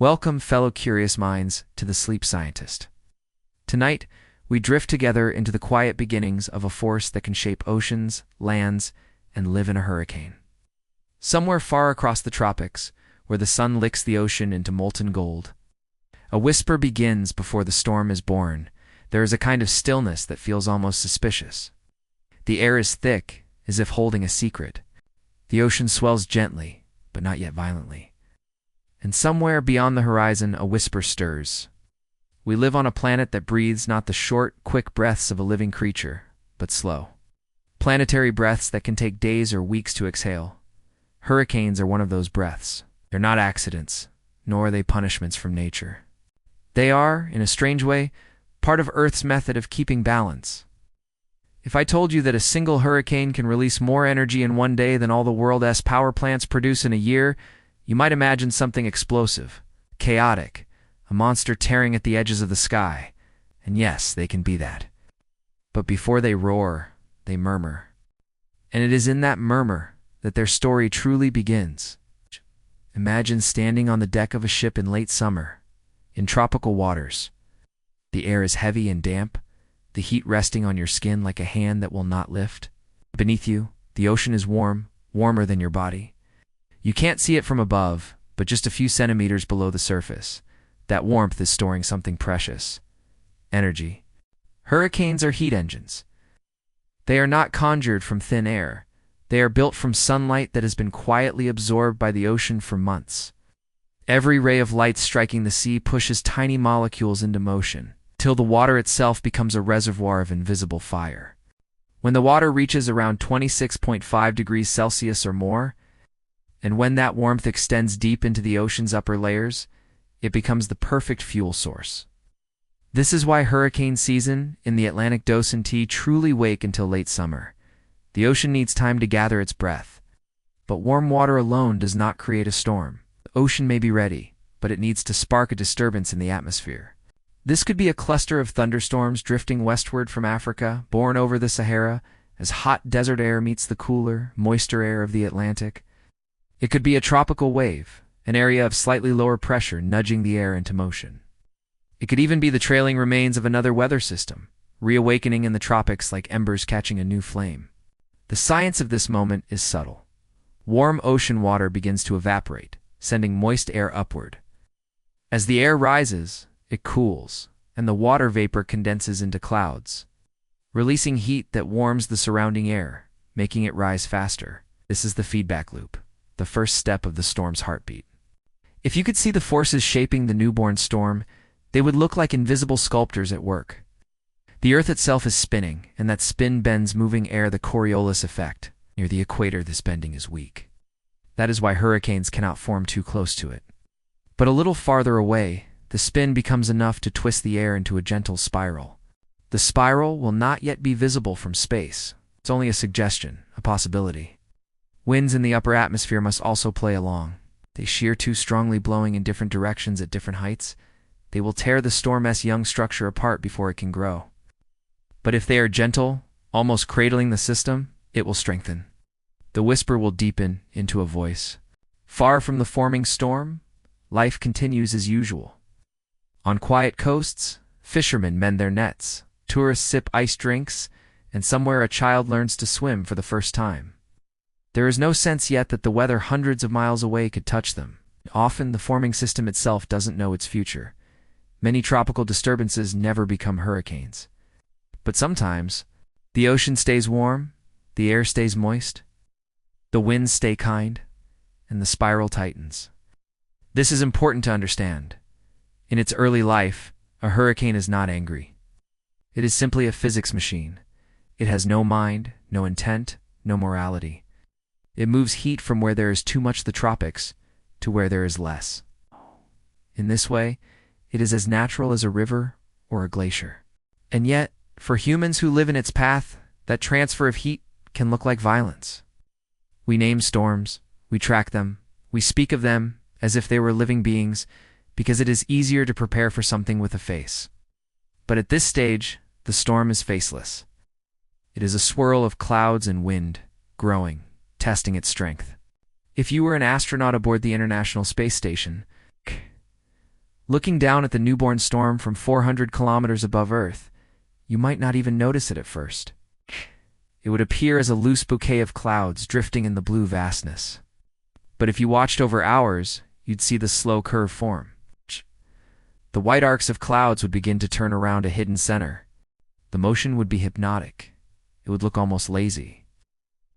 Welcome, fellow curious minds, to the Sleep Scientist. Tonight, we drift together into the quiet beginnings of a force that can shape oceans, lands, and live in a hurricane. Somewhere far across the tropics, where the sun licks the ocean into molten gold, a whisper begins before the storm is born. There is a kind of stillness that feels almost suspicious. The air is thick, as if holding a secret. The ocean swells gently, but not yet violently. And somewhere beyond the horizon, a whisper stirs. We live on a planet that breathes not the short, quick breaths of a living creature, but slow. Planetary breaths that can take days or weeks to exhale. Hurricanes are one of those breaths. They're not accidents, nor are they punishments from nature. They are, in a strange way, part of Earth's method of keeping balance. If I told you that a single hurricane can release more energy in one day than all the world's power plants produce in a year, you might imagine something explosive, chaotic, a monster tearing at the edges of the sky. And yes, they can be that. But before they roar, they murmur. And it is in that murmur that their story truly begins. Imagine standing on the deck of a ship in late summer, in tropical waters. The air is heavy and damp, the heat resting on your skin like a hand that will not lift. Beneath you, the ocean is warm, warmer than your body. You can't see it from above, but just a few centimeters below the surface. That warmth is storing something precious. Energy. Hurricanes are heat engines. They are not conjured from thin air. They are built from sunlight that has been quietly absorbed by the ocean for months. Every ray of light striking the sea pushes tiny molecules into motion, till the water itself becomes a reservoir of invisible fire. When the water reaches around 26.5 degrees Celsius or more, and when that warmth extends deep into the ocean's upper layers, it becomes the perfect fuel source. This is why hurricane season in the Atlantic Ocean truly wake until late summer. The ocean needs time to gather its breath. But warm water alone does not create a storm. The ocean may be ready, but it needs to spark a disturbance in the atmosphere. This could be a cluster of thunderstorms drifting westward from Africa, born over the Sahara, as hot desert air meets the cooler, moister air of the Atlantic. It could be a tropical wave, an area of slightly lower pressure nudging the air into motion. It could even be the trailing remains of another weather system, reawakening in the tropics like embers catching a new flame. The science of this moment is subtle. Warm ocean water begins to evaporate, sending moist air upward. As the air rises, it cools, and the water vapor condenses into clouds, releasing heat that warms the surrounding air, making it rise faster. This is the feedback loop, the first step of the storm's heartbeat. If you could see the forces shaping the newborn storm, they would look like invisible sculptors at work. The Earth itself is spinning, and that spin bends moving air, the Coriolis effect. Near the equator, this bending is weak. That is why hurricanes cannot form too close to it. But a little farther away, the spin becomes enough to twist the air into a gentle spiral. The spiral will not yet be visible from space. It's only a suggestion, a possibility. Winds in the upper atmosphere must also play along. They shear too strongly, blowing in different directions at different heights. They will tear the storm's young structure apart before it can grow. But if they are gentle, almost cradling the system, it will strengthen. The whisper will deepen into a voice. Far from the forming storm, life continues as usual. On quiet coasts, fishermen mend their nets, tourists sip iced drinks, and somewhere a child learns to swim for the first time. There is no sense yet that the weather hundreds of miles away could touch them. Often, the forming system itself doesn't know its future. Many tropical disturbances never become hurricanes. But sometimes, the ocean stays warm, the air stays moist, the winds stay kind, and the spiral tightens. This is important to understand. In its early life, a hurricane is not angry. It is simply a physics machine. It has no mind, no intent, no morality. It moves heat from where there is too much, the tropics, to where there is less. In this way, it is as natural as a river or a glacier. And yet, for humans who live in its path, that transfer of heat can look like violence. We name storms, we track them, we speak of them as if they were living beings, because it is easier to prepare for something with a face. But at this stage, the storm is faceless. It is a swirl of clouds and wind, growing, testing its strength. If you were an astronaut aboard the International Space Station, Looking down at the newborn storm from 400 kilometers above Earth, you might not even notice it at first. It would appear as a loose bouquet of clouds drifting in the blue vastness. But if you watched over hours, you'd see the slow curve form. The white arcs of clouds would begin to turn around a hidden center. The motion would be hypnotic. It would look almost lazy.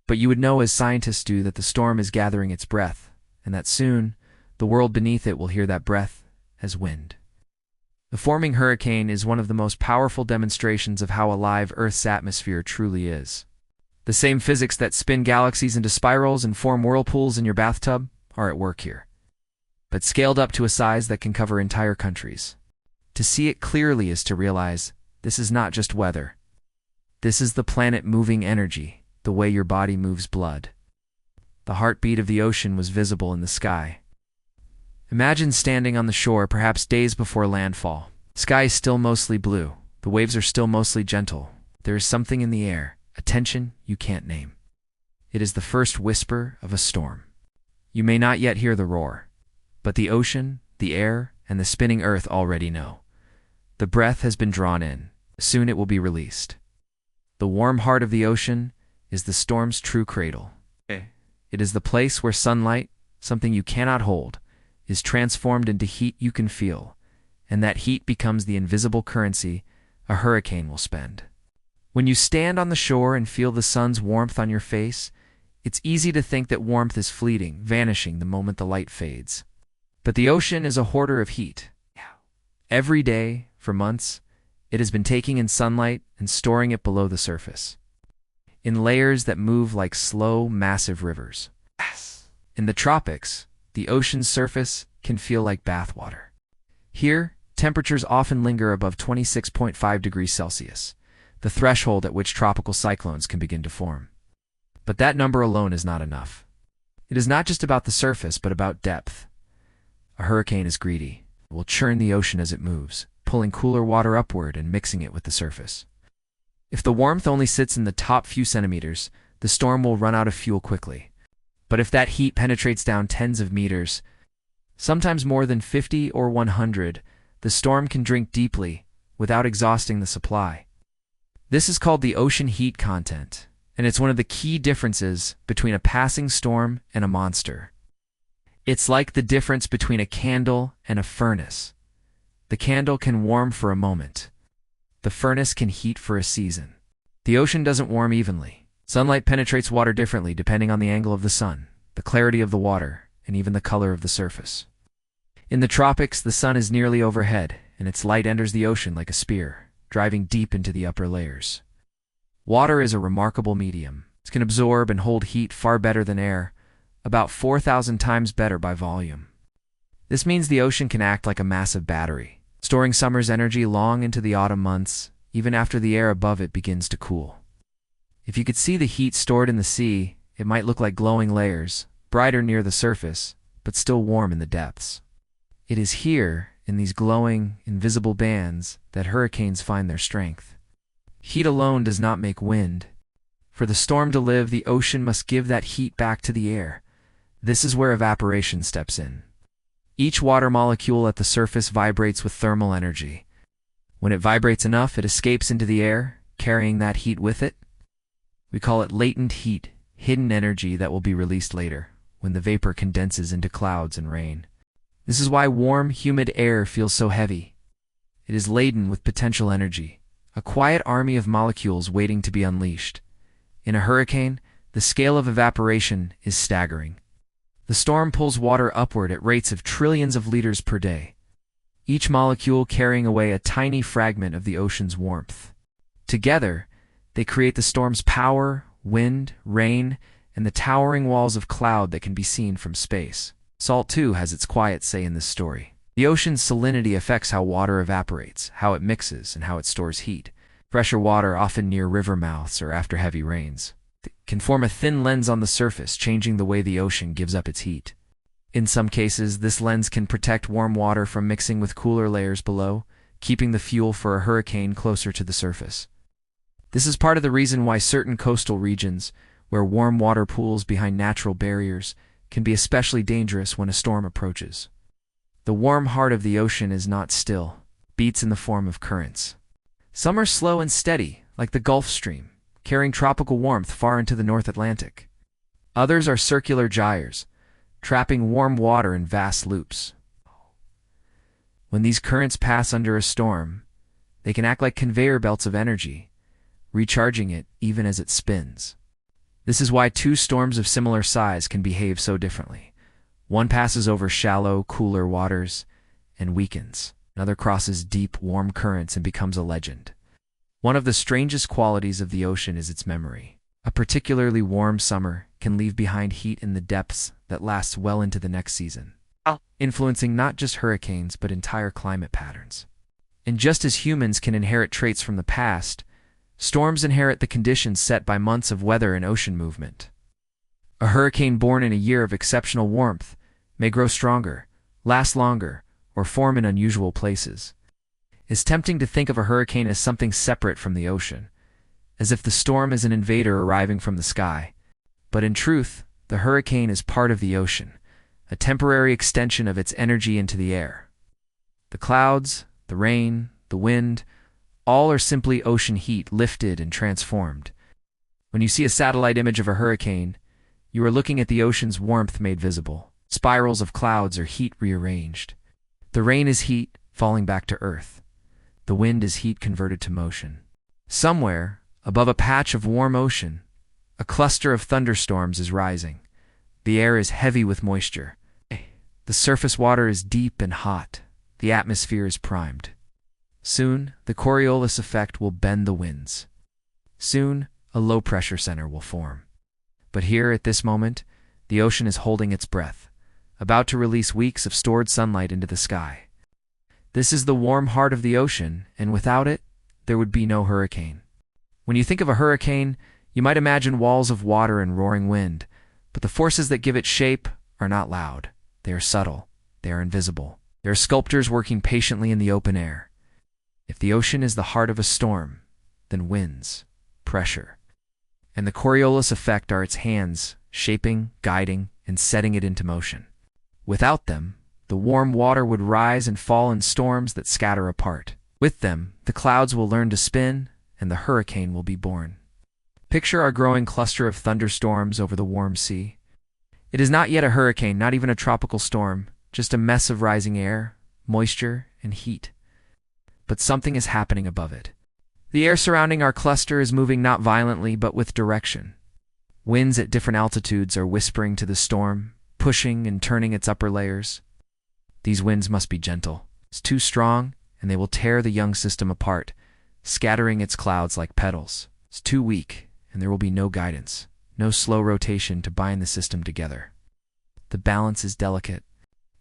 But you would know, as scientists do, that the storm is gathering its breath, and that soon, the world beneath it will hear that breath as wind. The forming hurricane is one of the most powerful demonstrations of how alive Earth's atmosphere truly is. The same physics that spin galaxies into spirals and form whirlpools in your bathtub are at work here, but scaled up to a size that can cover entire countries. To see it clearly is to realize this is not just weather. This is the planet moving energy, the way your body moves blood. The heartbeat of the ocean was visible in the sky. Imagine standing on the shore perhaps days before landfall. The sky is still mostly blue. The waves are still mostly gentle. There is something in the air, a tension you can't name. It is the first whisper of a storm. You may not yet hear the roar, but the ocean, the air, and the spinning earth already know. The breath has been drawn in. Soon it will be released. The warm heart of the ocean is the storm's true cradle. It is the place where sunlight, something you cannot hold, is transformed into heat you can feel, and that heat becomes the invisible currency a hurricane will spend. When you stand on the shore and feel the sun's warmth on your face, it's easy to think that warmth is fleeting, vanishing the moment the light fades. But the ocean is a hoarder of heat. Every day, for months, it has been taking in sunlight and storing it below the surface, in layers that move like slow, massive rivers. In the tropics, the ocean's surface can feel like bathwater. Here, temperatures often linger above 26.5 degrees Celsius, the threshold at which tropical cyclones can begin to form. But that number alone is not enough. It is not just about the surface, but about depth. A hurricane is greedy. It will churn the ocean as it moves, pulling cooler water upward and mixing it with the surface. If the warmth only sits in the top few centimeters, the storm will run out of fuel quickly. But if that heat penetrates down tens of meters, sometimes more than 50 or 100, the storm can drink deeply without exhausting the supply. This is called the ocean heat content, and it's one of the key differences between a passing storm and a monster. It's like the difference between a candle and a furnace. The candle can warm for a moment. The furnace can heat for a season. The ocean doesn't warm evenly. Sunlight penetrates water differently depending on the angle of the sun, the clarity of the water, and even the color of the surface. In the tropics, the sun is nearly overhead, and its light enters the ocean like a spear, driving deep into the upper layers. Water is a remarkable medium. It can absorb and hold heat far better than air, about 4,000 times better by volume. This means the ocean can act like a massive battery, storing summer's energy long into the autumn months, even after the air above it begins to cool. If you could see the heat stored in the sea, it might look like glowing layers, brighter near the surface, but still warm in the depths. It is here, in these glowing, invisible bands, that hurricanes find their strength. Heat alone does not make wind. For the storm to live, the ocean must give that heat back to the air. This is where evaporation steps in. Each water molecule at the surface vibrates with thermal energy. When it vibrates enough, it escapes into the air, carrying that heat with it. We call it latent heat, hidden energy that will be released later, when the vapor condenses into clouds and rain. This is why warm, humid air feels so heavy. It is laden with potential energy, a quiet army of molecules waiting to be unleashed. In a hurricane, the scale of evaporation is staggering. The storm pulls water upward at rates of trillions of liters per day, each molecule carrying away a tiny fragment of the ocean's warmth. Together, they create the storm's power, wind, rain, and the towering walls of cloud that can be seen from space. Salt, too, has its quiet say in this story. The ocean's salinity affects how water evaporates, how it mixes, and how it stores heat. Fresher water, often near river mouths or after heavy rains, can form a thin lens on the surface, changing the way the ocean gives up its heat. In some cases, this lens can protect warm water from mixing with cooler layers below, keeping the fuel for a hurricane closer to the surface. This is part of the reason why certain coastal regions, where warm water pools behind natural barriers, can be especially dangerous when a storm approaches. The warm heart of the ocean is not still, beats in the form of currents. Some are slow and steady, like the Gulf Stream, carrying tropical warmth far into the North Atlantic. Others are circular gyres, trapping warm water in vast loops. When these currents pass under a storm, they can act like conveyor belts of energy, recharging it even as it spins. This is why two storms of similar size can behave so differently. One passes over shallow, cooler waters and weakens. Another crosses deep, warm currents and becomes a legend. One of the strangest qualities of the ocean is its memory. A particularly warm summer can leave behind heat in the depths that lasts well into the next season, influencing not just hurricanes but entire climate patterns. And just as humans can inherit traits from the past, storms inherit the conditions set by months of weather and ocean movement. A hurricane born in a year of exceptional warmth may grow stronger, last longer, or form in unusual places. It's tempting to think of a hurricane as something separate from the ocean, as if the storm is an invader arriving from the sky. But in truth, the hurricane is part of the ocean, a temporary extension of its energy into the air. The clouds, the rain, the wind, all are simply ocean heat lifted and transformed. When you see a satellite image of a hurricane, you are looking at the ocean's warmth made visible. Spirals of clouds are heat rearranged. The rain is heat falling back to earth. The wind is heat converted to motion. Somewhere, above a patch of warm ocean, a cluster of thunderstorms is rising. The air is heavy with moisture. The surface water is deep and hot. The atmosphere is primed. Soon, the Coriolis effect will bend the winds. Soon, a low-pressure center will form. But here, at this moment, the ocean is holding its breath, about to release weeks of stored sunlight into the sky. This is the warm heart of the ocean, and without it, there would be no hurricane. When you think of a hurricane, you might imagine walls of water and roaring wind, but the forces that give it shape are not loud. They are subtle. They are invisible. They are sculptors working patiently in the open air. If the ocean is the heart of a storm, then winds, pressure, and the Coriolis effect are its hands, shaping, guiding, and setting it into motion. Without them, the warm water would rise and fall in storms that scatter apart. With them, the clouds will learn to spin, and the hurricane will be born. Picture our growing cluster of thunderstorms over the warm sea. It is not yet a hurricane, not even a tropical storm, just a mess of rising air, moisture, and heat. But something is happening above it. The air surrounding our cluster is moving not violently but with direction. Winds at different altitudes are whispering to the storm, pushing and turning its upper layers. These winds must be gentle. It's too strong, and they will tear the young system apart, scattering its clouds like petals. It's too weak, and there will be no guidance, no slow rotation to bind the system together. The balance is delicate.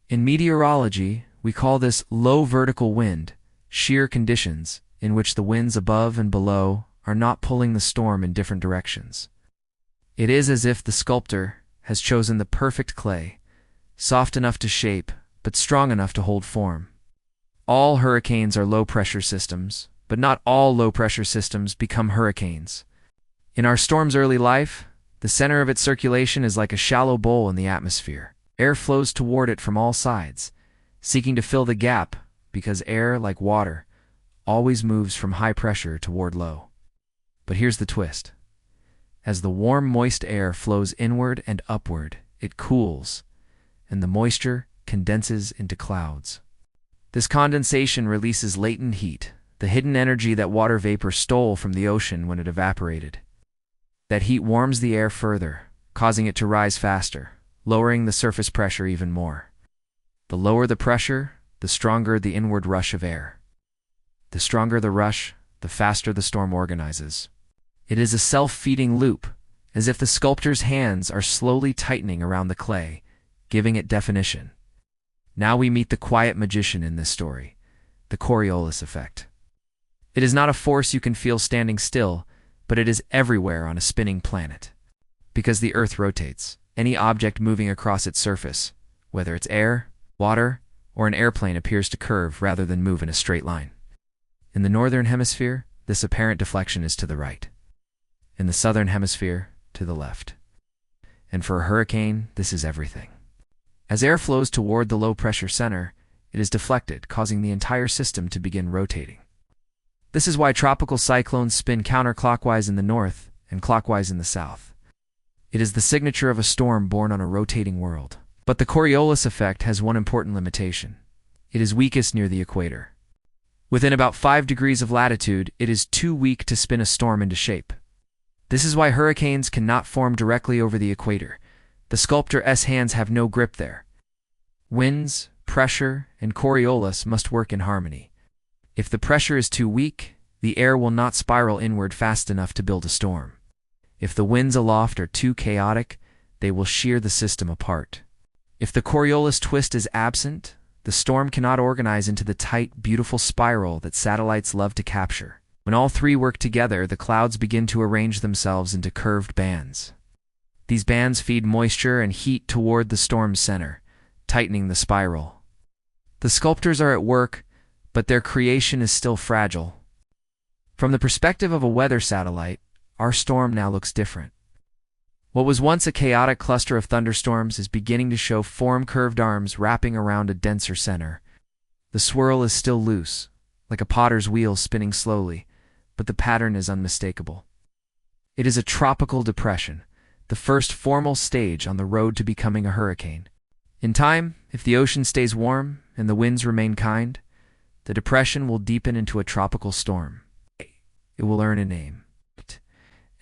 In meteorology, we call this low vertical wind, shear conditions in which the winds above and below are not pulling the storm in different directions. It is as if the sculptor has chosen the perfect clay, soft enough to shape, but strong enough to hold form. All hurricanes are low-pressure systems, but not all low-pressure systems become hurricanes. In our storm's early life, the center of its circulation is like a shallow bowl in the atmosphere. Air flows toward it from all sides, seeking to fill the gap because air, like water, always moves from high pressure toward low. But here's the twist. As the warm, moist air flows inward and upward, it cools, and the moisture condenses into clouds. This condensation releases latent heat, the hidden energy that water vapor stole from the ocean when it evaporated. That heat warms the air further, causing it to rise faster, lowering the surface pressure even more. The lower the pressure, the stronger the inward rush of air. The stronger the rush, the faster the storm organizes. It is a self-feeding loop, as if the sculptor's hands are slowly tightening around the clay, giving it definition. Now we meet the quiet magician in this story, the Coriolis effect. It is not a force you can feel standing still, but it is everywhere on a spinning planet. Because the Earth rotates, any object moving across its surface, whether it's air, water, or an airplane, appears to curve rather than move in a straight line. In the northern hemisphere, this apparent deflection is to the right. In the southern hemisphere, to the left. And for a hurricane, this is everything. As air flows toward the low-pressure center, it is deflected, causing the entire system to begin rotating. This is why tropical cyclones spin counterclockwise in the north and clockwise in the south. It is the signature of a storm born on a rotating world. But the Coriolis effect has one important limitation. It is weakest near the equator. Within about 5 degrees of latitude, it is too weak to spin a storm into shape. This is why hurricanes cannot form directly over the equator. The Sculptor's hands have no grip there. Winds, pressure, and Coriolis must work in harmony. If the pressure is too weak, the air will not spiral inward fast enough to build a storm. If the winds aloft are too chaotic, they will shear the system apart. If the Coriolis twist is absent, the storm cannot organize into the tight, beautiful spiral that satellites love to capture. When all three work together, the clouds begin to arrange themselves into curved bands. These bands feed moisture and heat toward the storm's center, tightening the spiral. The sculptors are at work, but their creation is still fragile. From the perspective of a weather satellite, our storm now looks different. What was once a chaotic cluster of thunderstorms is beginning to show form-curved arms wrapping around a denser center. The swirl is still loose, like a potter's wheel spinning slowly, but the pattern is unmistakable. It is a tropical depression, the first formal stage on the road to becoming a hurricane. In time, if the ocean stays warm and the winds remain kind, the depression will deepen into a tropical storm. It will earn a name,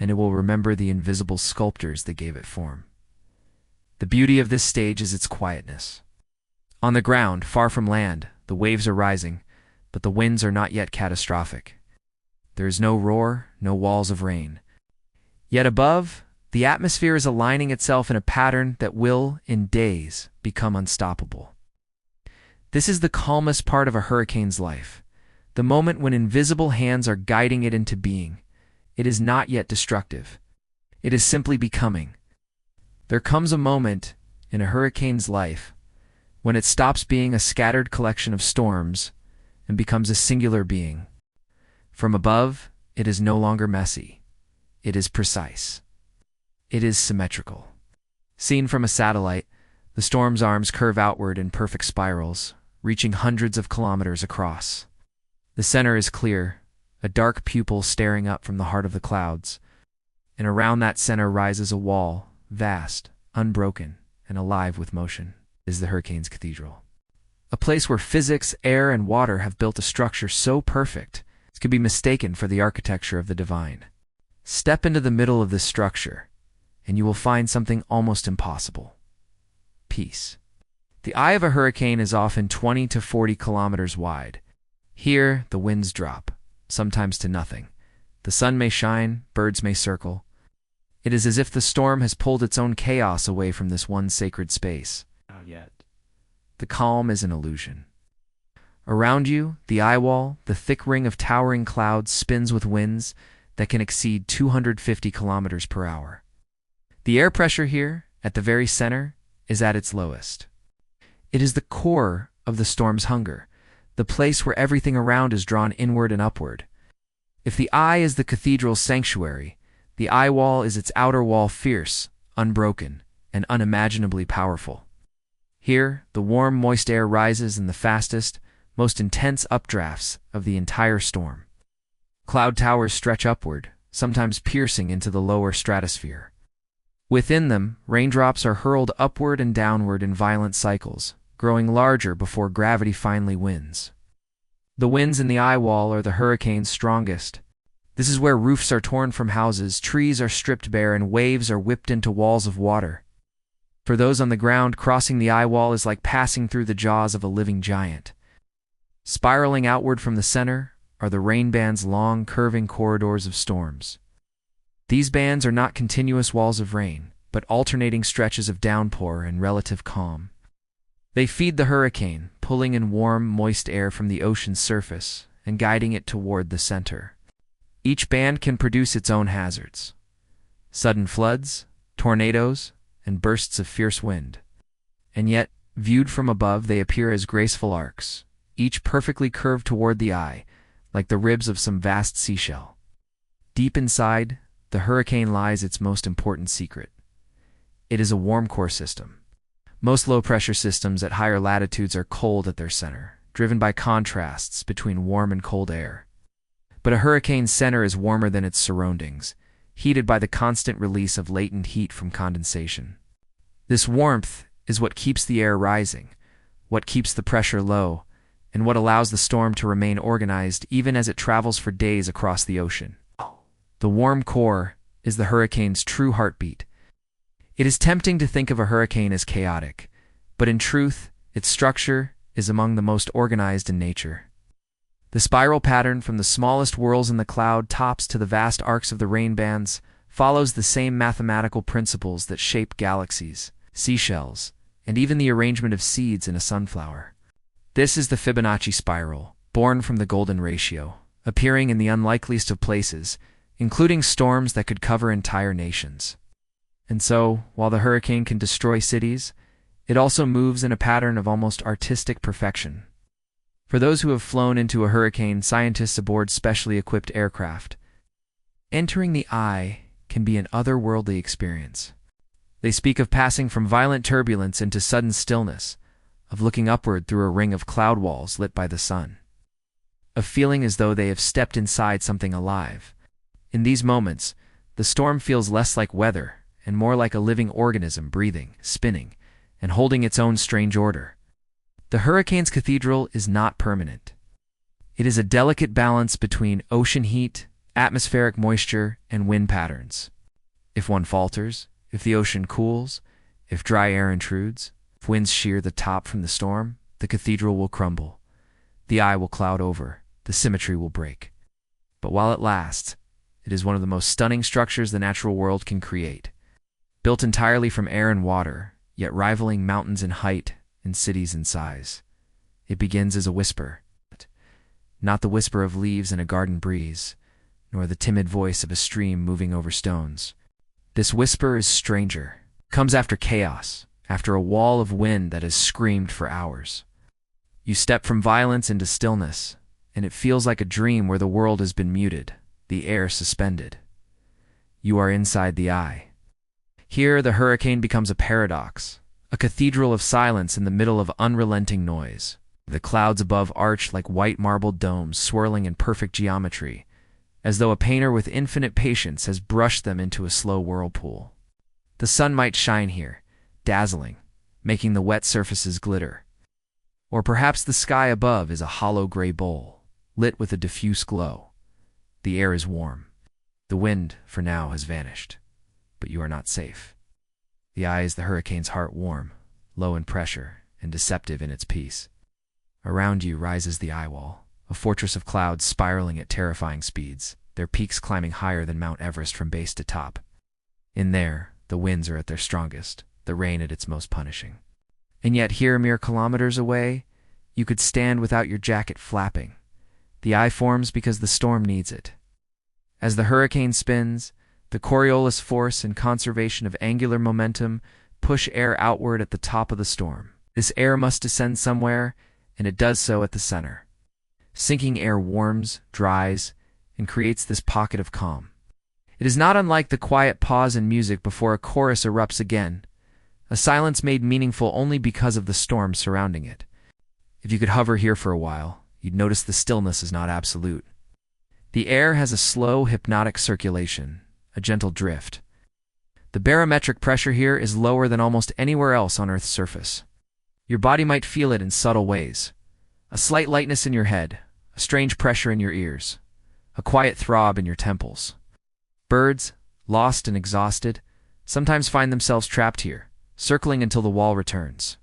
and it will remember the invisible sculptors that gave it form. The beauty of this stage is its quietness. On the ground, far from land, the waves are rising, but the winds are not yet catastrophic. There is no roar, no walls of rain. Yet above, the atmosphere is aligning itself in a pattern that will, in days, become unstoppable. This is the calmest part of a hurricane's life, the moment when invisible hands are guiding it into being. It is not yet destructive. It is simply becoming. There comes a moment in a hurricane's life when it stops being a scattered collection of storms and becomes a singular being. From above, it is no longer messy. It is precise. It is symmetrical. Seen from a satellite, the storm's arms curve outward in perfect spirals, reaching hundreds of kilometers across. The center is clear, a dark pupil staring up from the heart of the clouds, and around that center rises a wall, vast, unbroken, and alive with motion. It is the hurricane's cathedral. A place where physics, air, and water have built a structure so perfect it could be mistaken for the architecture of the divine. Step into the middle of this structure, and you will find something almost impossible. Peace. The eye of a hurricane is often 20 to 40 kilometers wide. Here, the winds drop, sometimes to nothing. The sun may shine, birds may circle. It is as if the storm has pulled its own chaos away from this one sacred space. Not yet. The calm is an illusion. Around you, the eye wall, the thick ring of towering clouds spins with winds that can exceed 250 kilometers per hour. The air pressure here, at the very center, is at its lowest. It is the core of the storm's hunger, the place where everything around is drawn inward and upward. If the eye is the cathedral's sanctuary, the eye wall is its outer wall, fierce, unbroken, and unimaginably powerful. Here, the warm, moist air rises in the fastest, most intense updrafts of the entire storm. Cloud towers stretch upward, sometimes piercing into the lower stratosphere. Within them, raindrops are hurled upward and downward in violent cycles, growing larger before gravity finally wins. The winds in the eye wall are the hurricane's strongest. This is where roofs are torn from houses, trees are stripped bare, and waves are whipped into walls of water. For those on the ground, crossing the eye wall is like passing through the jaws of a living giant. Spiraling outward from the center are the rain band's long, curving corridors of storms. These bands are not continuous walls of rain, but alternating stretches of downpour and relative calm. They feed the hurricane, pulling in warm, moist air from the ocean's surface and guiding it toward the center. Each band can produce its own hazards: sudden floods, tornadoes, and bursts of fierce wind. And yet, viewed from above, they appear as graceful arcs, each perfectly curved toward the eye, like the ribs of some vast seashell. Deep inside, the hurricane lies its most important secret. It is a warm core system. Most low-pressure systems at higher latitudes are cold at their center, driven by contrasts between warm and cold air. But a hurricane's center is warmer than its surroundings, heated by the constant release of latent heat from condensation. This warmth is what keeps the air rising, what keeps the pressure low, and what allows the storm to remain organized even as it travels for days across the ocean. The warm core is the hurricane's true heartbeat. It is tempting to think of a hurricane as chaotic, but in truth, its structure is among the most organized in nature. The spiral pattern from the smallest whirls in the cloud tops to the vast arcs of the rain bands follows the same mathematical principles that shape galaxies, seashells, and even the arrangement of seeds in a sunflower. This is the Fibonacci spiral, born from the golden ratio, appearing in the unlikeliest of places, including storms that could cover entire nations. And so, while the hurricane can destroy cities, it also moves in a pattern of almost artistic perfection. For those who have flown into a hurricane, scientists aboard specially equipped aircraft, entering the eye can be an otherworldly experience. They speak of passing from violent turbulence into sudden stillness, of looking upward through a ring of cloud walls lit by the sun, of feeling as though they have stepped inside something alive. In these moments, the storm feels less like weather and more like a living organism breathing, spinning, and holding its own strange order. The hurricane's cathedral is not permanent. It is a delicate balance between ocean heat, atmospheric moisture, and wind patterns. If one falters, if the ocean cools, if dry air intrudes, if winds shear the top from the storm, the cathedral will crumble. The eye will cloud over, the symmetry will break. But while it lasts, it is one of the most stunning structures the natural world can create. Built entirely from air and water, yet rivaling mountains in height and cities in size. It begins as a whisper, not the whisper of leaves in a garden breeze, nor the timid voice of a stream moving over stones. This whisper is stranger, comes after chaos, after a wall of wind that has screamed for hours. You step from violence into stillness, and it feels like a dream where the world has been muted, the air suspended. You are inside the eye. Here, the hurricane becomes a paradox, a cathedral of silence in the middle of unrelenting noise. The clouds above arch like white marble domes swirling in perfect geometry, as though a painter with infinite patience has brushed them into a slow whirlpool. The sun might shine here, dazzling, making the wet surfaces glitter. Or perhaps the sky above is a hollow gray bowl, lit with a diffuse glow. The air is warm. The wind, for now, has vanished. But you are not safe. The eye is the hurricane's heart, warm, low in pressure, and deceptive in its peace. Around you rises the eye wall, a fortress of clouds spiraling at terrifying speeds, their peaks climbing higher than Mount Everest from base to top. In there, the winds are at their strongest, the rain at its most punishing. And yet here, mere kilometers away, you could stand without your jacket flapping. The eye forms because the storm needs it. As the hurricane spins, the Coriolis force and conservation of angular momentum push air outward at the top of the storm. This air must descend somewhere, and it does so at the center. Sinking air warms, dries, and creates this pocket of calm. It is not unlike the quiet pause in music before a chorus erupts again, a silence made meaningful only because of the storm surrounding it. If you could hover here for a while, you'd notice the stillness is not absolute. The air has a slow, hypnotic circulation, a gentle drift. The barometric pressure here is lower than almost anywhere else on Earth's surface. Your body might feel it in subtle ways. A slight lightness in your head, a strange pressure in your ears, a quiet throb in your temples. Birds, lost and exhausted, sometimes find themselves trapped here, circling until the wall returns.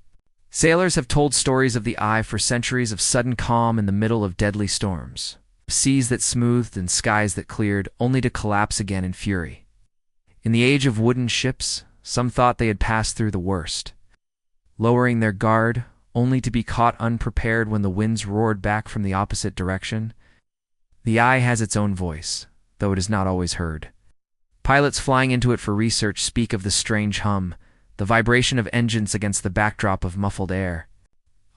Sailors have told stories of the eye for centuries of sudden calm in the middle of deadly storms. Seas that smoothed and skies that cleared, only to collapse again in fury. In the age of wooden ships, some thought they had passed through the worst, lowering their guard, only to be caught unprepared when the winds roared back from the opposite direction. The eye has its own voice, though it is not always heard. Pilots flying into it for research speak of the strange hum, the vibration of engines against the backdrop of muffled air.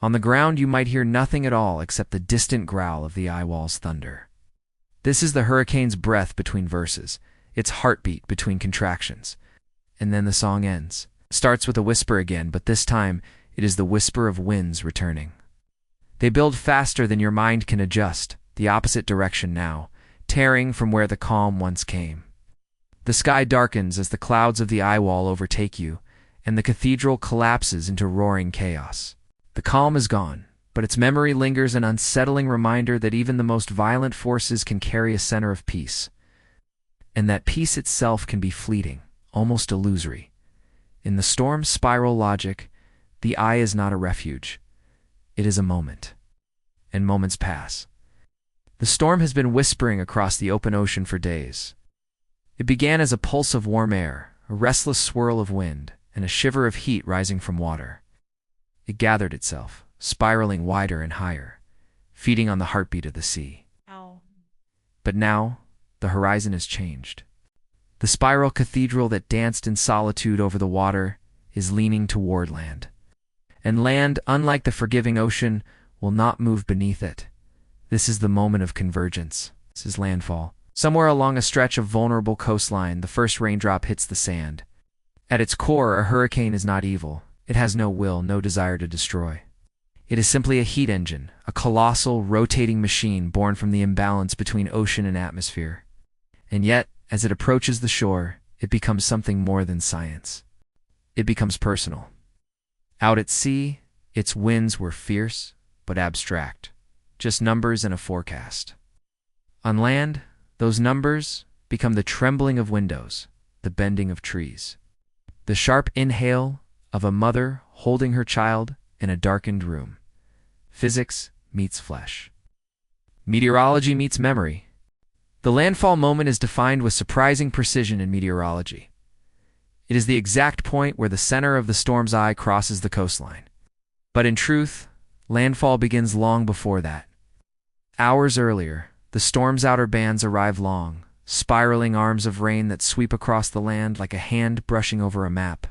On the ground you might hear nothing at all except the distant growl of the eye wall's thunder. This is the hurricane's breath between verses, its heartbeat between contractions. And then the song ends. Starts with a whisper again, but this time it is the whisper of winds returning. They build faster than your mind can adjust, the opposite direction now, tearing from where the calm once came. The sky darkens as the clouds of the eye wall overtake you, and the cathedral collapses into roaring chaos. The calm is gone, but its memory lingers, an unsettling reminder that even the most violent forces can carry a center of peace, and that peace itself can be fleeting, almost illusory. In the storm's spiral logic, the eye is not a refuge. It is a moment. And moments pass. The storm has been whispering across the open ocean for days. It began as a pulse of warm air, a restless swirl of wind, and a shiver of heat rising from water. It gathered itself, spiraling wider and higher, feeding on the heartbeat of the sea. Ow. But now, the horizon has changed. The spiral cathedral that danced in solitude over the water is leaning toward land. And land, unlike the forgiving ocean, will not move beneath it. This is the moment of convergence. This is landfall. Somewhere along a stretch of vulnerable coastline, the first raindrop hits the sand. At its core, a hurricane is not evil. It has no will, no desire to destroy. It is simply a heat engine, a colossal, rotating machine born from the imbalance between ocean and atmosphere. And yet, as it approaches the shore, it becomes something more than science. It becomes personal. Out at sea, its winds were fierce, but abstract, just numbers and a forecast. On land, those numbers become the trembling of windows, the bending of trees, the sharp inhale of a mother holding her child in a darkened room. Physics meets flesh. Meteorology meets memory. The landfall moment is defined with surprising precision in meteorology. It is the exact point where the center of the storm's eye crosses the coastline. But in truth, landfall begins long before that. Hours earlier, the storm's outer bands arrive, long, spiraling arms of rain that sweep across the land like a hand brushing over a map.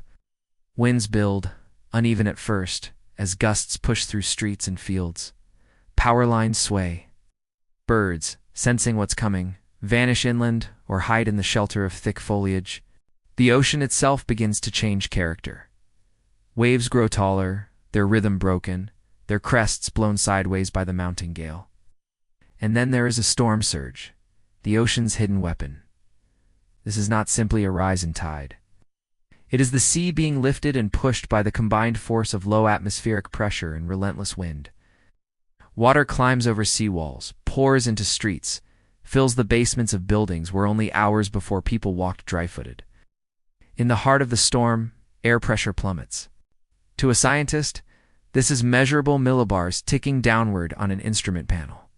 Winds build, uneven at first, as gusts push through streets and fields. Power lines sway. Birds, sensing what's coming, vanish inland or hide in the shelter of thick foliage. The ocean itself begins to change character. Waves grow taller, their rhythm broken, their crests blown sideways by the mounting gale. And then there is a storm surge, the ocean's hidden weapon. This is not simply a rise in tide. It is the sea being lifted and pushed by the combined force of low atmospheric pressure and relentless wind. Water climbs over seawalls, pours into streets, fills the basements of buildings where only hours before people walked dry-footed. In the heart of the storm, air pressure plummets. To a scientist, this is measurable millibars ticking downward on an instrument panel.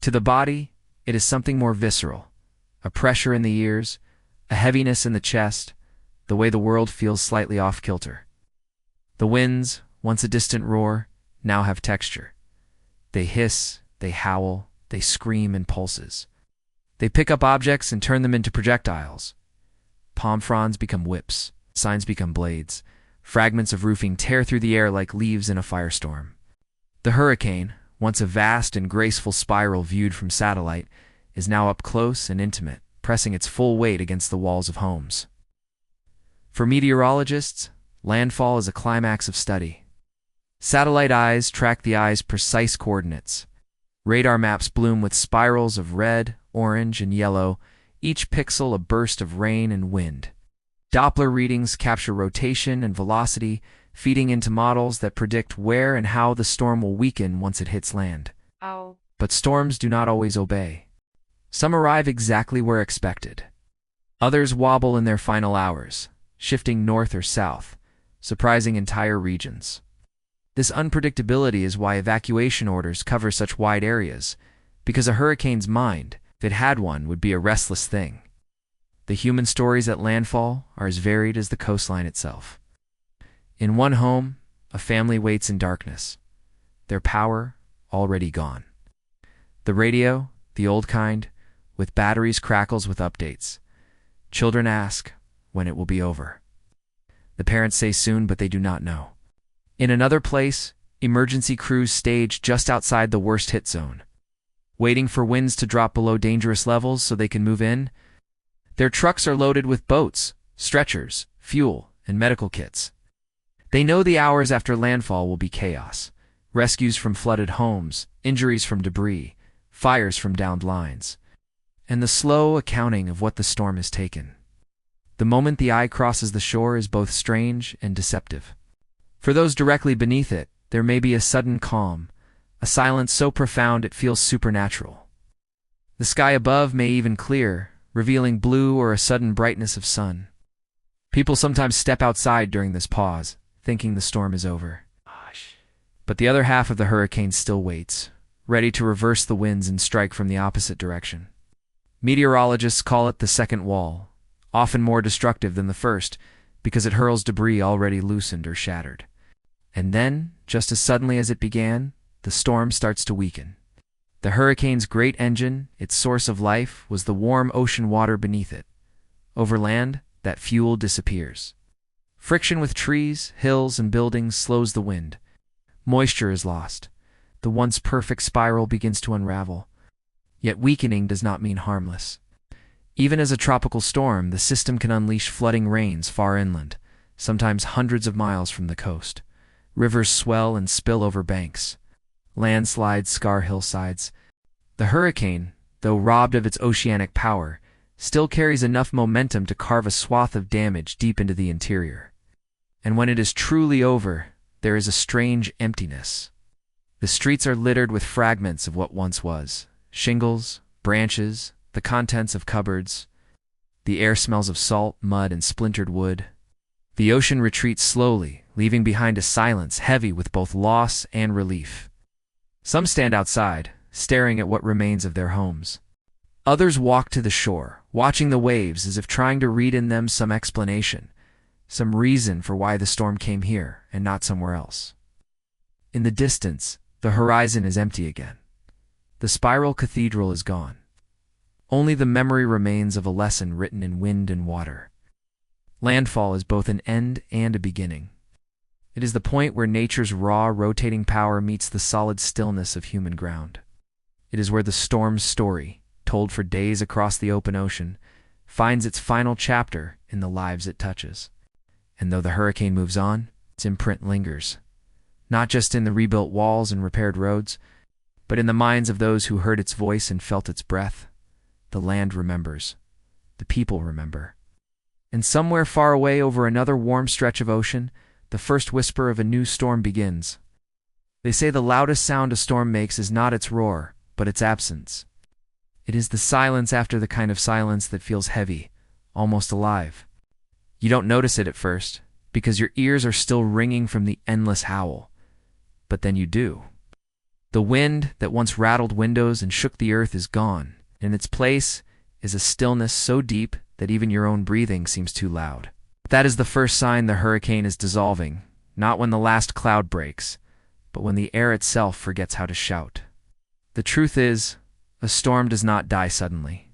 To the body, it is something more visceral, a pressure in the ears, a heaviness in the chest, the way the world feels slightly off-kilter. The winds, once a distant roar, now have texture. They hiss, they howl, they scream in pulses. They pick up objects and turn them into projectiles. Palm fronds become whips, signs become blades, fragments of roofing tear through the air like leaves in a firestorm. The hurricane, once a vast and graceful spiral viewed from satellite, is now up close and intimate, pressing its full weight against the walls of homes. For meteorologists, landfall is a climax of study. Satellite eyes track the eye's precise coordinates. Radar maps bloom with spirals of red, orange, and yellow, each pixel a burst of rain and wind. Doppler readings capture rotation and velocity, feeding into models that predict where and how the storm will weaken once it hits land. Ow. But storms do not always obey. Some arrive exactly where expected. Others wobble in their final hours, shifting north or south, surprising entire regions. This unpredictability is why evacuation orders cover such wide areas, because a hurricane's mind, if it had one, would be a restless thing. The human stories at landfall are as varied as the coastline itself. In one home, a family waits in darkness, their power already gone. The radio, the old kind, with batteries crackles with updates. Children ask when it will be over. The parents say soon, but they do not know. In another place, emergency crews stage just outside the worst hit zone, waiting for winds to drop below dangerous levels so they can move in. Their trucks are loaded with boats, stretchers, fuel, and medical kits. They know the hours after landfall will be chaos. Rescues from flooded homes, injuries from debris, fires from downed lines, and the slow accounting of what the storm has taken. The moment the eye crosses the shore is both strange and deceptive. For those directly beneath it, there may be a sudden calm, a silence so profound it feels supernatural. The sky above may even clear, revealing blue or a sudden brightness of sun. People sometimes step outside during this pause, thinking the storm is over. But the other half of the hurricane still waits, ready to reverse the winds and strike from the opposite direction. Meteorologists call it the second wall, often more destructive than the first, because it hurls debris already loosened or shattered. And then, just as suddenly as it began, the storm starts to weaken. The hurricane's great engine, its source of life, was the warm ocean water beneath it. Over land, that fuel disappears. Friction with trees, hills, and buildings slows the wind. Moisture is lost. The once perfect spiral begins to unravel. Yet weakening does not mean harmless. Even as a tropical storm, the system can unleash flooding rains far inland, sometimes hundreds of miles from the coast. Rivers swell and spill over banks. Landslides scar hillsides. The hurricane, though robbed of its oceanic power, still carries enough momentum to carve a swath of damage deep into the interior. And when it is truly over, there is a strange emptiness. The streets are littered with fragments of what once was. Shingles, branches, the contents of cupboards. The air smells of salt, mud, and splintered wood. The ocean retreats slowly, leaving behind a silence heavy with both loss and relief. Some stand outside, staring at what remains of their homes. Others walk to the shore, watching the waves as if trying to read in them some explanation, some reason for why the storm came here and not somewhere else. In the distance, the horizon is empty again. The spiral cathedral is gone. Only the memory remains of a lesson written in wind and water. Landfall is both an end and a beginning. It is the point where nature's raw, rotating power meets the solid stillness of human ground. It is where the storm's story, told for days across the open ocean, finds its final chapter in the lives it touches. And though the hurricane moves on, its imprint lingers, not just in the rebuilt walls and repaired roads, but in the minds of those who heard its voice and felt its breath. The land remembers. The people remember. And somewhere far away over another warm stretch of ocean, the first whisper of a new storm begins. They say the loudest sound a storm makes is not its roar, but its absence. It is the silence after the kind of silence that feels heavy, almost alive. You don't notice it at first, because your ears are still ringing from the endless howl. But then you do. The wind that once rattled windows and shook the earth is gone. In its place is a stillness so deep that even your own breathing seems too loud. That is the first sign the hurricane is dissolving, not when the last cloud breaks, but when the air itself forgets how to shout. The truth is, a storm does not die suddenly.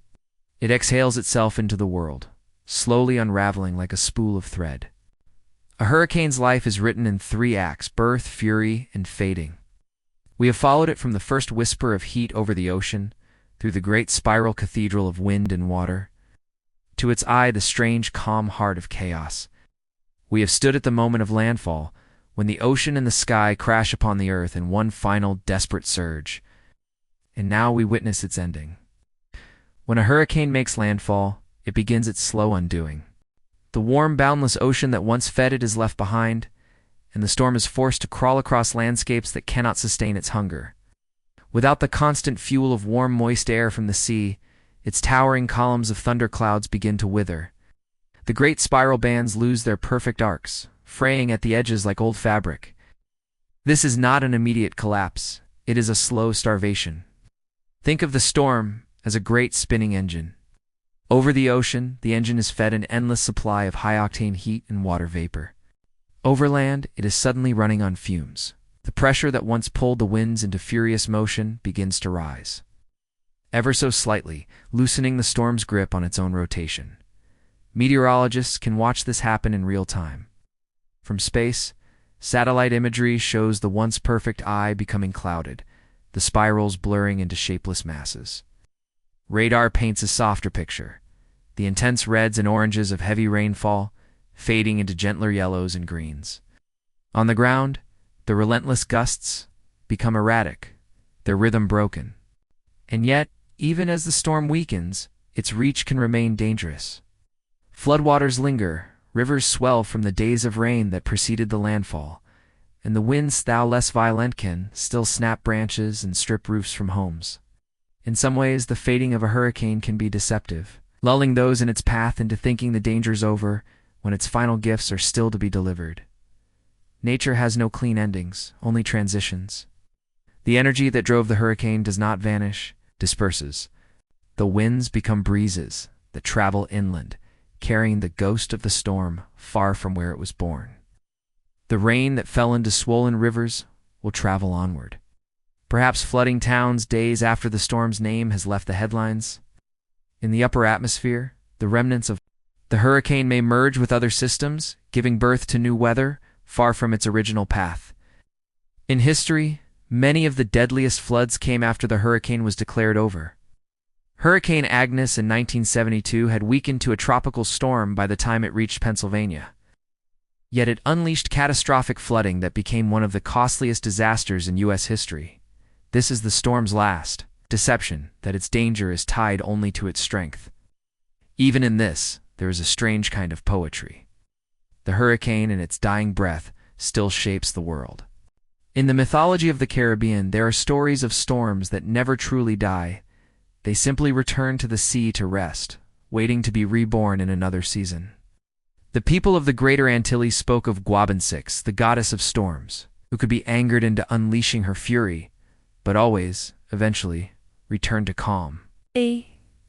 It exhales itself into the world, slowly unraveling like a spool of thread. A hurricane's life is written in 3 acts: birth, fury, and fading. We have followed it from the first whisper of heat over the ocean, through the great spiral cathedral of wind and water, to its eye the strange, calm heart of chaos. We have stood at the moment of landfall, when the ocean and the sky crash upon the earth in one final, desperate surge. And now we witness its ending. When a hurricane makes landfall, it begins its slow undoing. The warm, boundless ocean that once fed it is left behind, and the storm is forced to crawl across landscapes that cannot sustain its hunger. Without the constant fuel of warm, moist air from the sea, its towering columns of thunderclouds begin to wither. The great spiral bands lose their perfect arcs, fraying at the edges like old fabric. This is not an immediate collapse. It is a slow starvation. Think of the storm as a great spinning engine. Over the ocean, the engine is fed an endless supply of high-octane heat and water vapor. Over land, it is suddenly running on fumes. The pressure that once pulled the winds into furious motion begins to rise, ever so slightly, loosening the storm's grip on its own rotation. Meteorologists can watch this happen in real time. From space, satellite imagery shows the once perfect eye becoming clouded, the spirals blurring into shapeless masses. Radar paints a softer picture. The intense reds and oranges of heavy rainfall, fading into gentler yellows and greens. On the ground, the relentless gusts become erratic, their rhythm broken. And yet, even as the storm weakens, its reach can remain dangerous. Floodwaters linger, rivers swell from the days of rain that preceded the landfall, and the winds, though less violent, can still snap branches and strip roofs from homes. In some ways, the fading of a hurricane can be deceptive, lulling those in its path into thinking the danger's over when its final gifts are still to be delivered. Nature has no clean endings, only transitions. The energy that drove the hurricane does not vanish, disperses. The winds become breezes that travel inland, carrying the ghost of the storm far from where it was born. The rain that fell into swollen rivers will travel onward, perhaps flooding towns days after the storm's name has left the headlines. In the upper atmosphere, the remnants of the hurricane may merge with other systems, giving birth to new weather far from its original path. In history, many of the deadliest floods came after the hurricane was declared over. Hurricane Agnes in 1972 had weakened to a tropical storm by the time it reached Pennsylvania. Yet it unleashed catastrophic flooding that became one of the costliest disasters in U.S. history. This is the storm's last deception, that its danger is tied only to its strength. Even in this, there is a strange kind of poetry. The hurricane in its dying breath still shapes the world. In the mythology of the Caribbean, there are stories of storms that never truly die. They simply return to the sea to rest, waiting to be reborn in another season. The people of the Greater Antilles spoke of Guabansix, the goddess of storms, who could be angered into unleashing her fury, but always, eventually, returned to calm.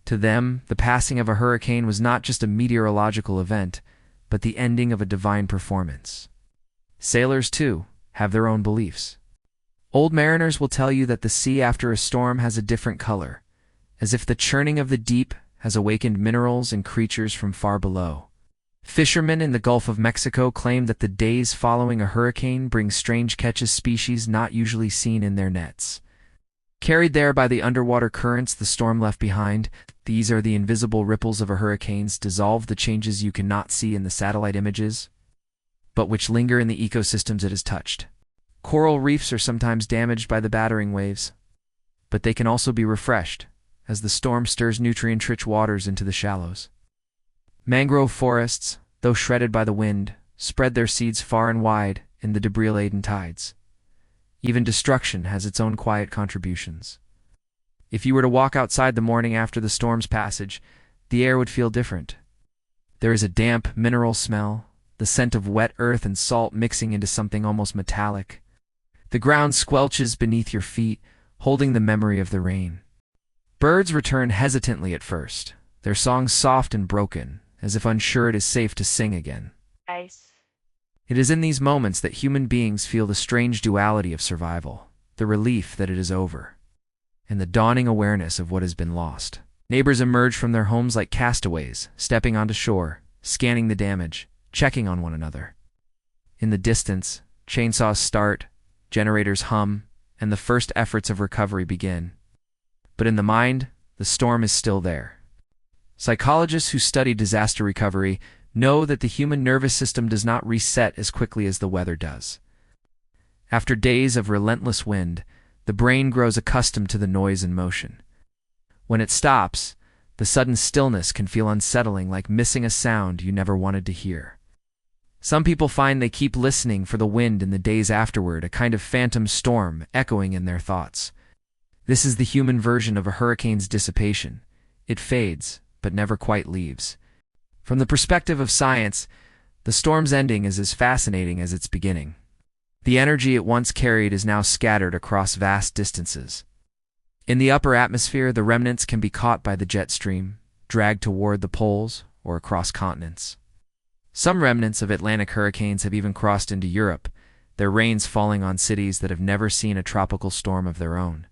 To them, the passing of a hurricane was not just a meteorological event, but the ending of a divine performance. Sailors, too, have their own beliefs. Old mariners will tell you that the sea after a storm has a different color, as if the churning of the deep has awakened minerals and creatures from far below. Fishermen in the Gulf of Mexico claim that the days following a hurricane bring strange catches, species not usually seen in their nets. Carried there by the underwater currents the storm left behind, these are the invisible ripples of a hurricane's dissolve, the changes you cannot see in the satellite images, but which linger in the ecosystems it has touched. Coral reefs are sometimes damaged by the battering waves, but they can also be refreshed as the storm stirs nutrient-rich waters into the shallows. Mangrove forests, though shredded by the wind, spread their seeds far and wide in the debris-laden tides. Even destruction has its own quiet contributions. If you were to walk outside the morning after the storm's passage, the air would feel different. There is a damp, mineral smell, the scent of wet earth and salt mixing into something almost metallic. The ground squelches beneath your feet, holding the memory of the rain. Birds return hesitantly at first, their songs soft and broken, as if unsure it is safe to sing again. Ice. It is in these moments that human beings feel the strange duality of survival, the relief that it is over, and the dawning awareness of what has been lost. Neighbors emerge from their homes like castaways, stepping onto shore, scanning the damage, checking on one another. In the distance, chainsaws start, generators hum, and the first efforts of recovery begin. But in the mind, the storm is still there. Psychologists who study disaster recovery know that the human nervous system does not reset as quickly as the weather does. After days of relentless wind, the brain grows accustomed to the noise and motion. When it stops, the sudden stillness can feel unsettling, like missing a sound you never wanted to hear. Some people find they keep listening for the wind in the days afterward, a kind of phantom storm echoing in their thoughts. This is the human version of a hurricane's dissipation. It fades, but never quite leaves. From the perspective of science, the storm's ending is as fascinating as its beginning. The energy it once carried is now scattered across vast distances. In the upper atmosphere, the remnants can be caught by the jet stream, dragged toward the poles or across continents. Some remnants of Atlantic hurricanes have even crossed into Europe, their rains falling on cities that have never seen a tropical storm of their own.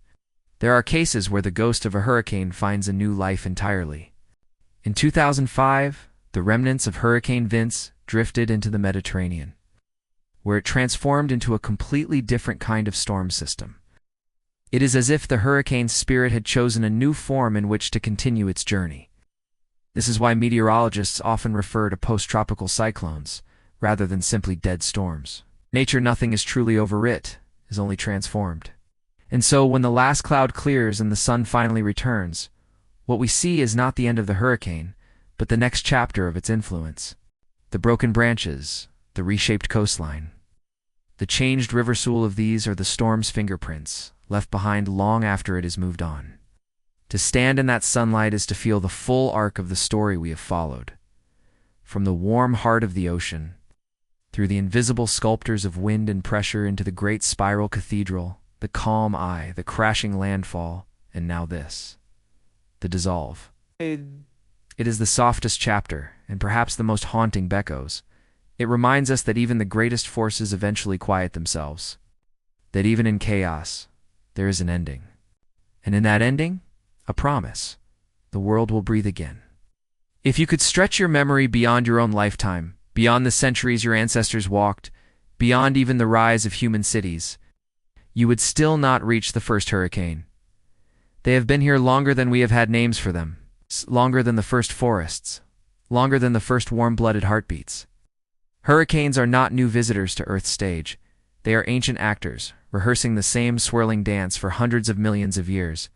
There are cases where the ghost of a hurricane finds a new life entirely. In 2005, the remnants of Hurricane Vince drifted into the Mediterranean, where it transformed into a completely different kind of storm system. It is as if the hurricane's spirit had chosen a new form in which to continue its journey. This is why meteorologists often refer to post-tropical cyclones, rather than simply dead storms. Nature nothing is truly overwrit, is only transformed. And so when the last cloud clears and the sun finally returns, what we see is not the end of the hurricane, but the next chapter of its influence. The broken branches, the reshaped coastline. The changed river soul of these are the storm's fingerprints, left behind long after it has moved on. To stand in that sunlight is to feel the full arc of the story we have followed. From the warm heart of the ocean, through the invisible sculptors of wind and pressure into the great spiral cathedral, the calm eye, the crashing landfall, and now this, the dissolve. It is the softest chapter, and perhaps the most haunting Beckos. It reminds us that even the greatest forces eventually quiet themselves, that even in chaos, there is an ending. And in that ending, a promise. The world will breathe again. If you could stretch your memory beyond your own lifetime, beyond the centuries your ancestors walked, beyond even the rise of human cities, you would still not reach the first hurricane. They have been here longer than we have had names for them, longer than the first forests, longer than the first warm-blooded heartbeats. Hurricanes are not new visitors to Earth's stage. They are ancient actors, rehearsing the same swirling dance for hundreds of millions of years.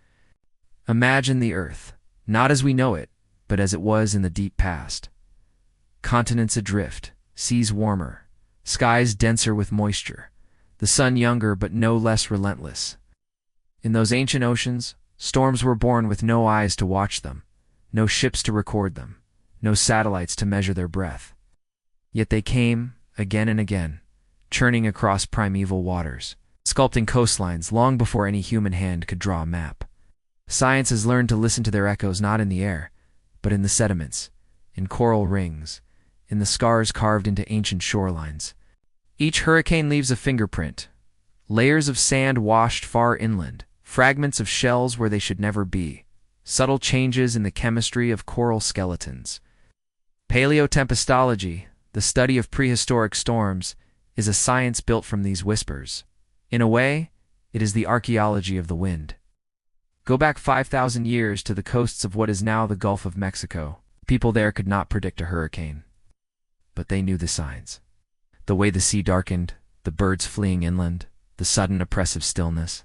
Imagine the Earth, not as we know it, but as it was in the deep past. Continents adrift, seas warmer, skies denser with moisture, the sun younger but no less relentless. In those ancient oceans, storms were born with no eyes to watch them, no ships to record them, no satellites to measure their breath. Yet they came, again and again, churning across primeval waters, sculpting coastlines long before any human hand could draw a map. Science has learned to listen to their echoes not in the air, but in the sediments, in coral rings, in the scars carved into ancient shorelines. Each hurricane leaves a fingerprint, layers of sand washed far inland, fragments of shells where they should never be, subtle changes in the chemistry of coral skeletons. Paleotempestology, the study of prehistoric storms, is a science built from these whispers. In a way, it is the archaeology of the wind. Go back 5,000 years to the coasts of what is now the Gulf of Mexico. People there could not predict a hurricane. But they knew the signs. The way the sea darkened, the birds fleeing inland, the sudden oppressive stillness.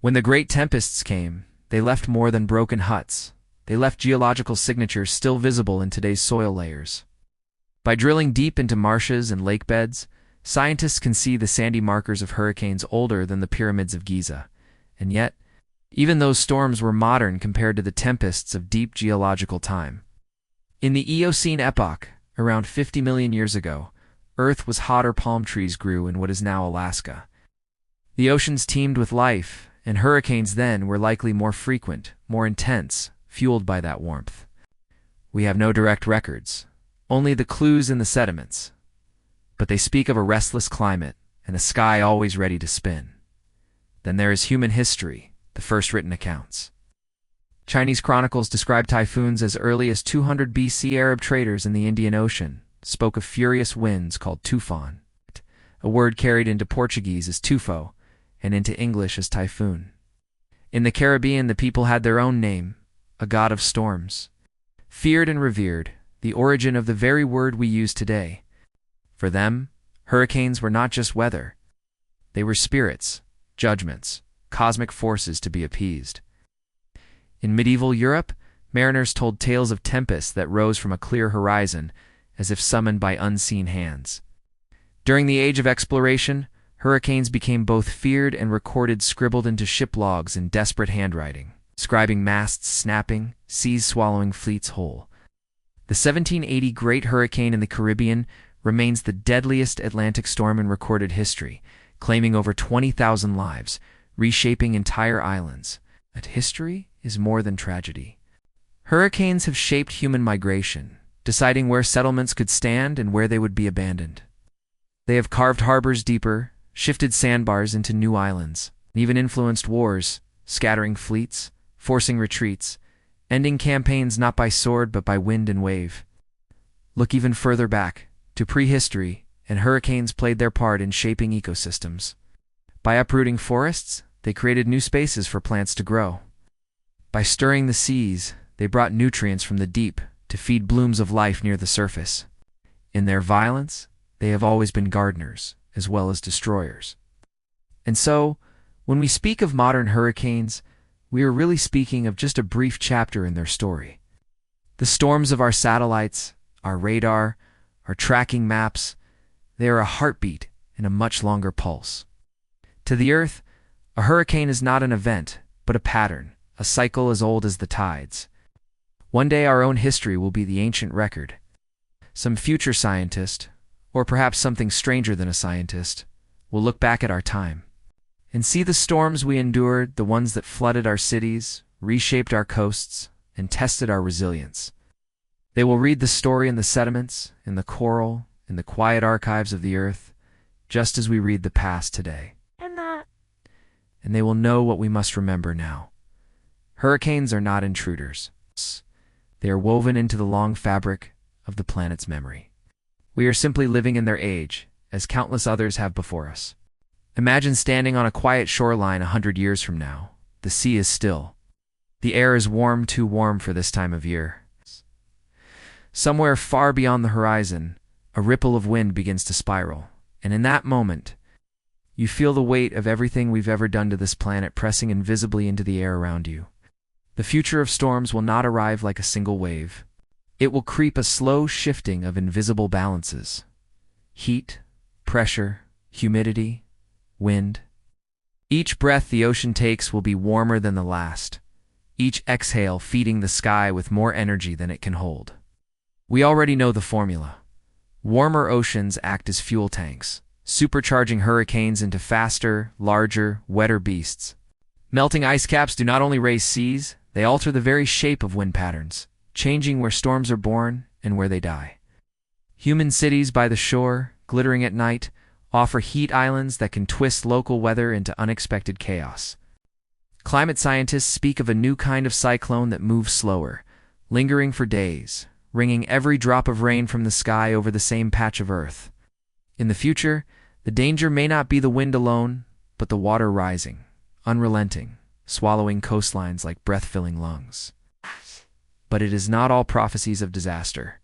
When the great tempests came, they left more than broken huts. They left geological signatures still visible in today's soil layers. By drilling deep into marshes and lake beds, scientists can see the sandy markers of hurricanes older than the pyramids of Giza. And yet, even those storms were modern compared to the tempests of deep geological time. In the Eocene epoch, around 50 million years ago, Earth was hotter palm trees grew in what is now Alaska. The oceans teemed with life, and hurricanes then were likely more frequent, more intense, fueled by that warmth. We have no direct records, only the clues in the sediments. But they speak of a restless climate and a sky always ready to spin. Then there is human history, the first written accounts. Chinese chronicles describe typhoons as early as 200 BC. Arab traders in the Indian Ocean spoke of furious winds called tufan, a word carried into Portuguese as tufo and into English as typhoon. In the Caribbean, the people had their own name, a god of storms. Feared and revered, the origin of the very word we use today. For them, hurricanes were not just weather. They were spirits, judgments, cosmic forces to be appeased. In medieval Europe, mariners told tales of tempests that rose from a clear horizon, as if summoned by unseen hands. During the Age of Exploration, hurricanes became both feared and recorded scribbled into ship logs in desperate handwriting, describing masts snapping, seas swallowing fleets whole. The 1780 Great Hurricane in the Caribbean remains the deadliest Atlantic storm in recorded history, claiming over 20,000 lives, reshaping entire islands. But history is more than tragedy. Hurricanes have shaped human migration, deciding where settlements could stand and where they would be abandoned. They have carved harbors deeper, shifted sandbars into new islands, and even influenced wars, scattering fleets, forcing retreats, ending campaigns not by sword but by wind and wave. Look even further back, to prehistory, and hurricanes played their part in shaping ecosystems. By uprooting forests, they created new spaces for plants to grow. By stirring the seas, they brought nutrients from the deep, to feed blooms of life near the surface. In their violence, they have always been gardeners as well as destroyers. And so, when we speak of modern hurricanes, we are really speaking of just a brief chapter in their story. The storms of our satellites, our radar, our tracking maps, they are a heartbeat and a much longer pulse. To the Earth, a hurricane is not an event, but a pattern, a cycle as old as the tides. One day our own history will be the ancient record. Some future scientist, or perhaps something stranger than a scientist, will look back at our time and see the storms we endured, the ones that flooded our cities, reshaped our coasts, and tested our resilience. They will read the story in the sediments, in the coral, in the quiet archives of the earth, just as we read the past today. And they will know what we must remember now. Hurricanes are not intruders. They are woven into the long fabric of the planet's memory. We are simply living in their age, as countless others have before us. Imagine standing on a quiet shoreline 100 years from now. The sea is still. The air is warm, too warm for this time of year. Somewhere far beyond the horizon, a ripple of wind begins to spiral, and in that moment, you feel the weight of everything we've ever done to this planet pressing invisibly into the air around you. The future of storms will not arrive like a single wave. It will creep a slow shifting of invisible balances. Heat, pressure, humidity, wind. Each breath the ocean takes will be warmer than the last, each exhale feeding the sky with more energy than it can hold. We already know the formula. Warmer oceans act as fuel tanks, supercharging hurricanes into faster, larger, wetter beasts. Melting ice caps do not only raise seas, they alter the very shape of wind patterns, changing where storms are born and where they die. Human cities by the shore, glittering at night, offer heat islands that can twist local weather into unexpected chaos. Climate scientists speak of a new kind of cyclone that moves slower, lingering for days, wringing every drop of rain from the sky over the same patch of earth. In the future, the danger may not be the wind alone, but the water rising, unrelenting, swallowing coastlines like breath-filling lungs. But it is not all prophecies of disaster.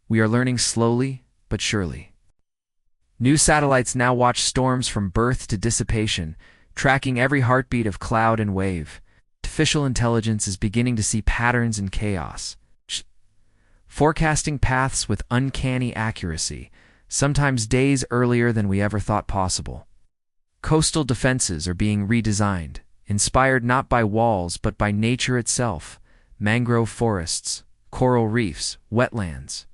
We are learning slowly but surely. New satellites now watch storms from birth to dissipation, tracking every heartbeat of cloud and wave. Artificial intelligence is beginning to see patterns in chaos, forecasting paths with uncanny accuracy, sometimes days earlier than we ever thought possible. Coastal defenses are being redesigned, inspired not by walls but by nature itself, mangrove forests, coral reefs, wetlands,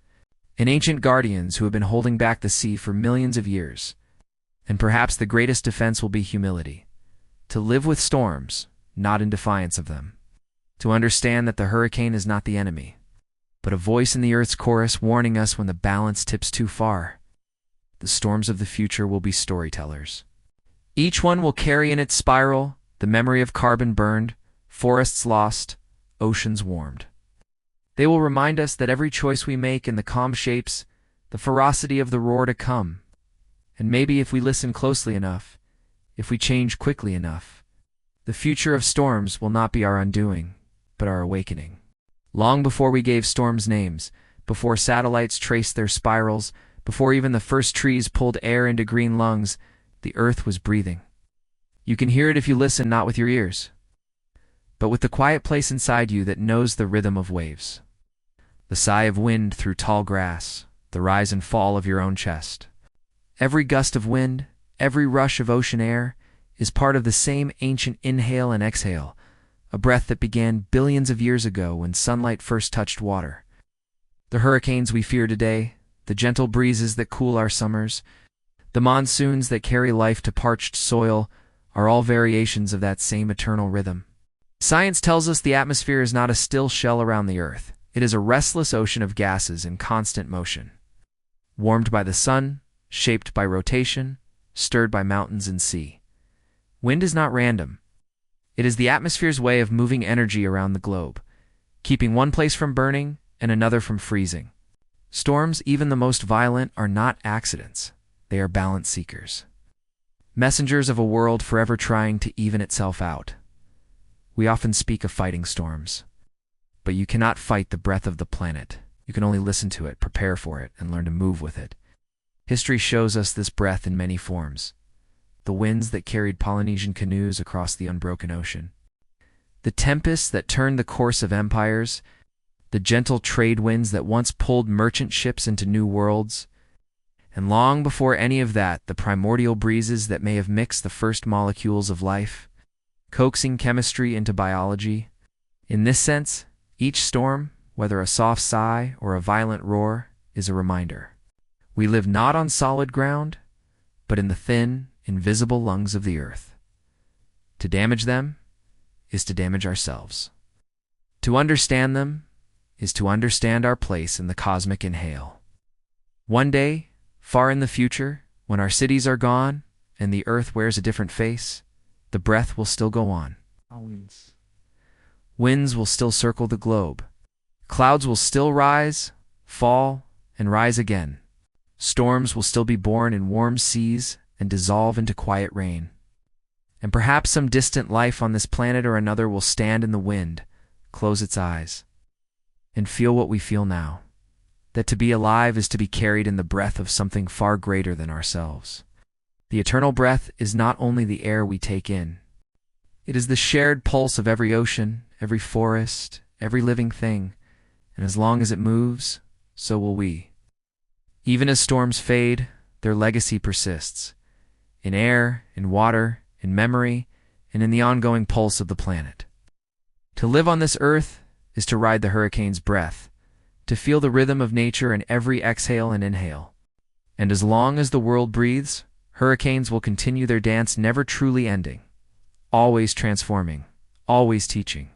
and ancient guardians who have been holding back the sea for millions of years. And perhaps the greatest defense will be humility. To live with storms, not in defiance of them. To understand that the hurricane is not the enemy, but a voice in the earth's chorus warning us when the balance tips too far. The storms of the future will be storytellers. Each one will carry in its spiral the memory of carbon burned, forests lost, oceans warmed. They will remind us that every choice we make in the calm shapes the ferocity of the roar to come. And maybe if we listen closely enough, if we change quickly enough, the future of storms will not be our undoing, but our awakening. Long before we gave storms names, before satellites traced their spirals, before even the first trees pulled air into green lungs, the earth was breathing. You can hear it if you listen not with your ears, but with the quiet place inside you that knows the rhythm of waves. The sigh of wind through tall grass, the rise and fall of your own chest. Every gust of wind, every rush of ocean air, is part of the same ancient inhale and exhale, a breath that began billions of years ago when sunlight first touched water. The hurricanes we fear today, the gentle breezes that cool our summers, the monsoons that carry life to parched soil, are all variations of that same eternal rhythm. Science tells us the atmosphere is not a still shell around the earth. It is a restless ocean of gases in constant motion. Warmed by the sun, shaped by rotation, stirred by mountains and sea. Wind is not random. It is the atmosphere's way of moving energy around the globe, keeping one place from burning and another from freezing. Storms, even the most violent, are not accidents. They are balance seekers. Messengers of a world forever trying to even itself out. We often speak of fighting storms. but you cannot fight the breath of the planet. You can only listen to it, prepare for it, and learn to move with it. History shows us this breath in many forms. The winds that carried Polynesian canoes across the unbroken ocean. The tempests that turned the course of empires. The gentle trade winds that once pulled merchant ships into new worlds. And long before any of that, the primordial breezes that may have mixed the first molecules of life, coaxing chemistry into biology. In this sense, each storm, whether a soft sigh or a violent roar, is a reminder. We live not on solid ground, but in the thin, invisible lungs of the earth. To damage them is to damage ourselves. To understand them is to understand our place in the cosmic inhale. One day, far in the future, when our cities are gone and the earth wears a different face, the breath will still go on. Winds will still circle the globe. Clouds will still rise, fall, and rise again. Storms will still be born in warm seas and dissolve into quiet rain. And perhaps some distant life on this planet or another will stand in the wind, close its eyes, and feel what we feel now. That to be alive is to be carried in the breath of something far greater than ourselves. The eternal breath is not only the air we take in. It is the shared pulse of every ocean, every forest, every living thing, and as long as it moves, so will we. Even as storms fade, their legacy persists. In air, in water, in memory, and in the ongoing pulse of the planet. To live on this earth is to ride the hurricane's breath, to feel the rhythm of nature in every exhale and inhale. And as long as the world breathes, hurricanes will continue their dance, never truly ending, always transforming, always teaching.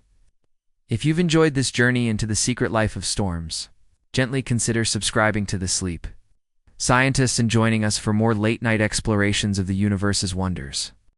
If you've enjoyed this journey into the secret life of storms, gently consider subscribing to The Sleep Scientist and joining us for more late-night explorations of the universe's wonders.